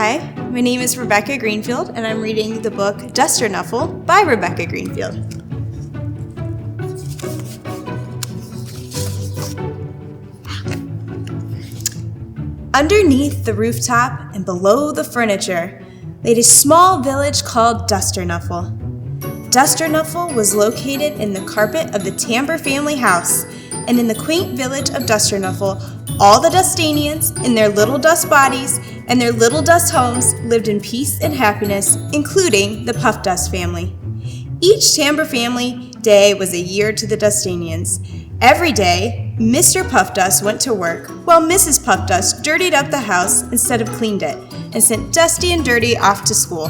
Hi, my name is Rebecca Greenfield, and I'm reading the book Dusternuffle by Rebecca Greenfield. Underneath the rooftop and below the furniture laid a small village called Dusternuffle. Dusternuffle was located in the carpet of the Tamber family house, and in the quaint village of Dusternuffle, all the Dustanians in their little dust bodies and their little dust homes lived in peace and happiness, including the Puff Dust family. Each Tamber family day was a year to the Dustanians. Every day, Mr. Puff Dust went to work while Mrs. Puff Dust dirtied up the house instead of cleaned it and sent Dusty and Dirty off to school.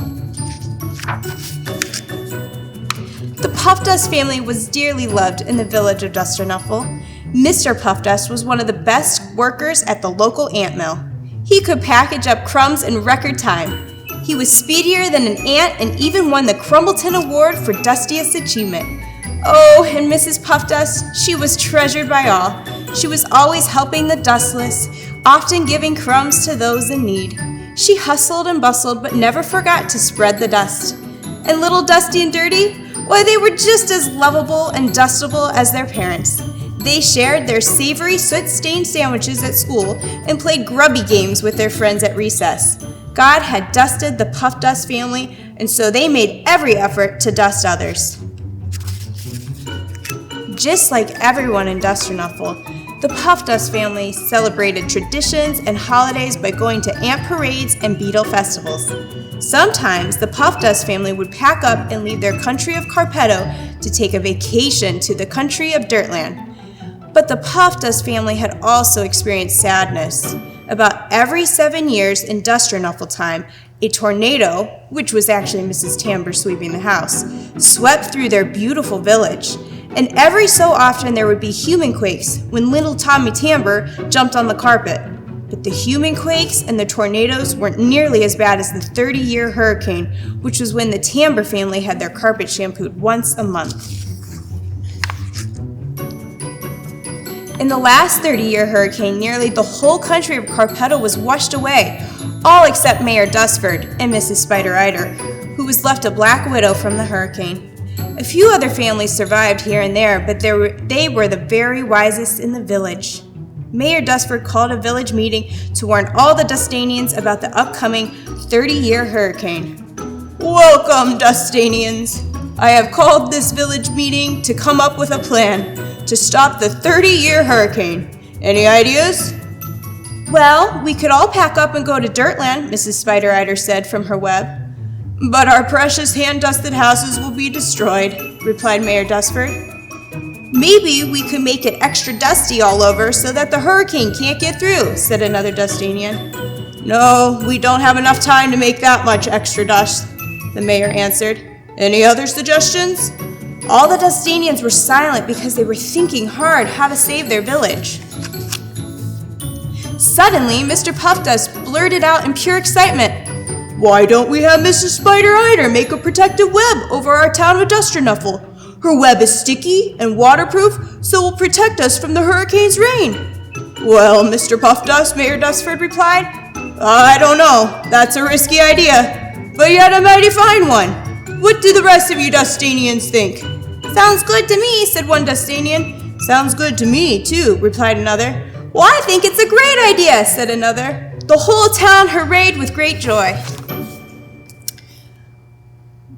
The Puff Dust family was dearly loved in the village of Dusternuffle. Mr. Puff Dust was one of the best workers at the local ant mill. He could package up crumbs in record time. He was speedier than an ant and even won the Crumbleton Award for Dustiest Achievement. Oh, and Mrs. Puff Dust, she was treasured by all. She was always helping the dustless, often giving crumbs to those in need. She hustled and bustled, but never forgot to spread the dust. And little Dusty and Dirty, why, they were just as lovable and dustable as their parents. They shared their savory, soot-stained sandwiches at school and played grubby games with their friends at recess. God had dusted the Puff Dust family, and so they made every effort to dust others. Just like everyone in Dusternuffle, the Puff Dust family celebrated traditions and holidays by going to ant parades and beetle festivals. Sometimes the Puff Dust family would pack up and leave their country of Carpetto to take a vacation to the country of Dirtland. But the Puff Dust family had also experienced sadness. About every 7 years in Dusternuffle time, a tornado, which was actually Mrs. Tamber sweeping the house, swept through their beautiful village. And every so often there would be human quakes when little Tommy Tamber jumped on the carpet. But the human quakes and the tornadoes weren't nearly as bad as the 30-year hurricane, which was when the Tamber family had their carpet shampooed once a month. In the last 30-year hurricane, nearly the whole country of Carpetto was washed away, all except Mayor Dusford and Mrs. Spider-Eider, who was left a black widow from the hurricane. A few other families survived here and there, but they were the very wisest in the village. Mayor Dusford called a village meeting to warn all the Dustanians about the upcoming 30-year hurricane. Welcome, Dustanians! I have called this village meeting to come up with a plan to stop the 30-year hurricane. Any ideas? Well, we could all pack up and go to Dirtland, Mrs. Spider-Eider said from her web. But our precious hand-dusted houses will be destroyed, replied Mayor Dusford. Maybe we could make it extra dusty all over so that the hurricane can't get through, said another Dustanian. No, we don't have enough time to make that much extra dust, the mayor answered. Any other suggestions? All the Dustanians were silent because they were thinking hard how to save their village. Suddenly, Mr. Puff Dust blurted out in pure excitement, "Why don't we have Mrs. Spider-Eider make a protective web over our town of Dusternuffle? Her web is sticky and waterproof, so will protect us from the hurricane's rain." Well, Mr. Puff Dust, Mayor Dusford replied, I don't know. That's a risky idea, but yet a mighty fine one. What do the rest of you Dustanians think? Sounds good to me, said one Dustanian. Sounds good to me, too, replied another. Well, I think it's a great idea, said another. The whole town hurrahed with great joy.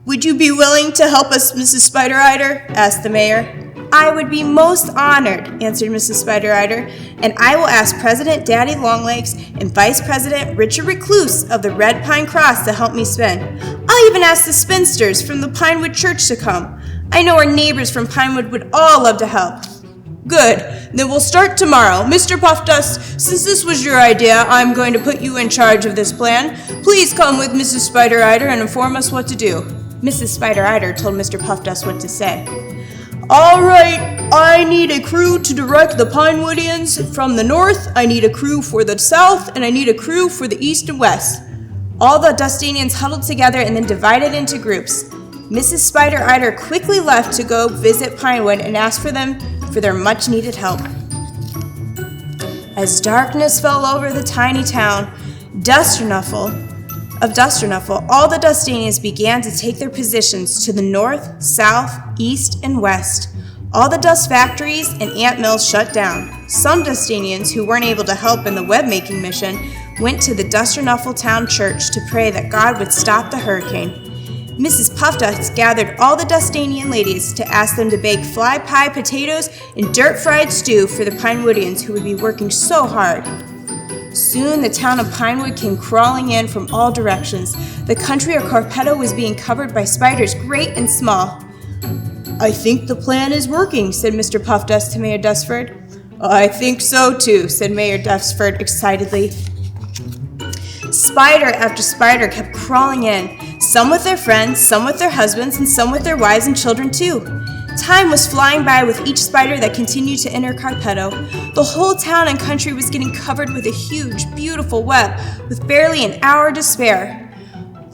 Would you be willing to help us, Mrs. Spider-Eider? Asked the mayor. I would be most honored, answered Mrs. Spider-Eider, and I will ask President Daddy Longlegs and Vice President Richard Recluse of the Red Pine Cross to help me spin. I'll even ask the spinsters from the Pinewood Church to come. I know our neighbors from Pinewood would all love to help. Good. Then we'll start tomorrow. Mr. Puff Dust, since this was your idea, I'm going to put you in charge of this plan. Please come with Mrs. Spider-Eider and inform us what to do. Mrs. Spider-Eider told Mr. Puff Dust what to say. All right, I need a crew to direct the Pinewoodians from the north, I need a crew for the south, and I need a crew for the east and west. All the Dustanians huddled together and then divided into groups. Mrs. Spider-Eider quickly left to go visit Pinewood and ask for them for their much-needed help. As darkness fell over the tiny town, Dusternuffle, of Dusternuffle, all the Dustanians began to take their positions to the north, south, east, and west. All the dust factories and ant mills shut down. Some Dustanians who weren't able to help in the web-making mission went to the Dusternuffle town church to pray that God would stop the hurricane. Mrs. Puffdust gathered all the Dustanian ladies to ask them to bake fly pie potatoes and dirt-fried stew for the Pinewoodians who would be working so hard. Soon the town of Pinewood came crawling in from all directions. The country of Carpetto was being covered by spiders great and small. "I think the plan is working," said Mr. Puffdust to Mayor Dustford. "I think so too," said Mayor Dustford excitedly. Spider after spider kept crawling in, some with their friends, some with their husbands, and some with their wives and children too. Time was flying by with each spider that continued to enter Carpetto. The whole town and country was getting covered with a huge, beautiful web, with barely an hour to spare.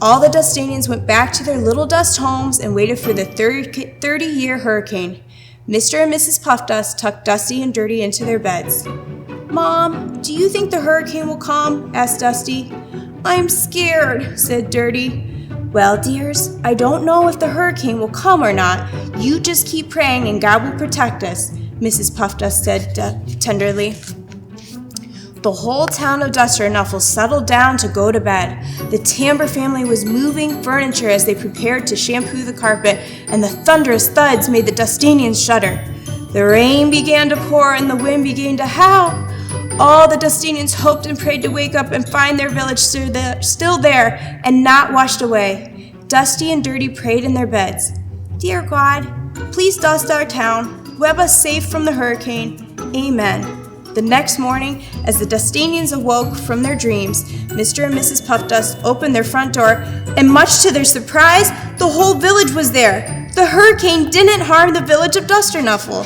All the Dustanians went back to their little dust homes and waited for the 30-year hurricane. Mr. and Mrs. Puffdust tucked Dusty and Dirty into their beds. "Mom, do you think the hurricane will come?" asked Dusty. "I'm scared," said Dirty. "Well, dears, I don't know if the hurricane will come or not. You just keep praying and God will protect us," Mrs. Puffdust said tenderly. The whole town of Dusternuffle settled down to go to bed. The Tamber family was moving furniture as they prepared to shampoo the carpet, and the thunderous thuds made the Dustanians shudder. The rain began to pour and the wind began to howl. All the Dustanians hoped and prayed to wake up and find their village still there and not washed away. Dusty and Dirty prayed in their beds. "Dear God, please dust our town. Web us safe from the hurricane. Amen." The next morning, as the Dustanians awoke from their dreams, Mr. and Mrs. Puffdust opened their front door, and much to their surprise, the whole village was there. The hurricane didn't harm the village of Dusternuffle.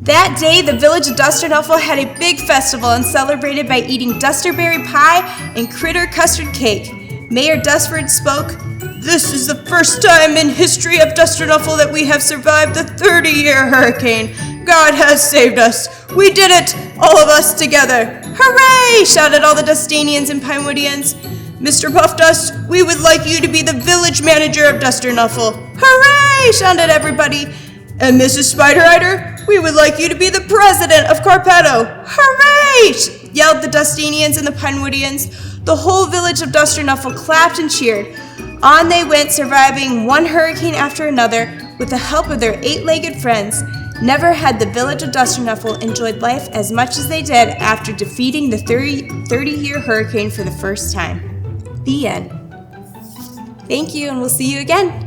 That day, the village of Dusternuffle had a big festival and celebrated by eating dusterberry pie and critter custard cake. Mayor Dustford spoke. "This is the first time in history of Dusternuffle that we have survived the 30-year hurricane. God has saved us. We did it, all of us together. Hooray!" shouted all the Dustanians and Pinewoodians. "Mr. Puffdust, we would like you to be the village manager of Dusternuffle." "Hooray!" shouted everybody. "And Mrs. Spider-Rider, we would like you to be the president of Carpetto." "Hooray!" yelled the Dustanians and the Pinewoodians. The whole village of Dusternuffle clapped and cheered. On they went, surviving one hurricane after another with the help of their 8-legged friends. Never had the village of Dusternuffle enjoyed life as much as they did after defeating the 30-year hurricane for the first time. The end. Thank you, and we'll see you again.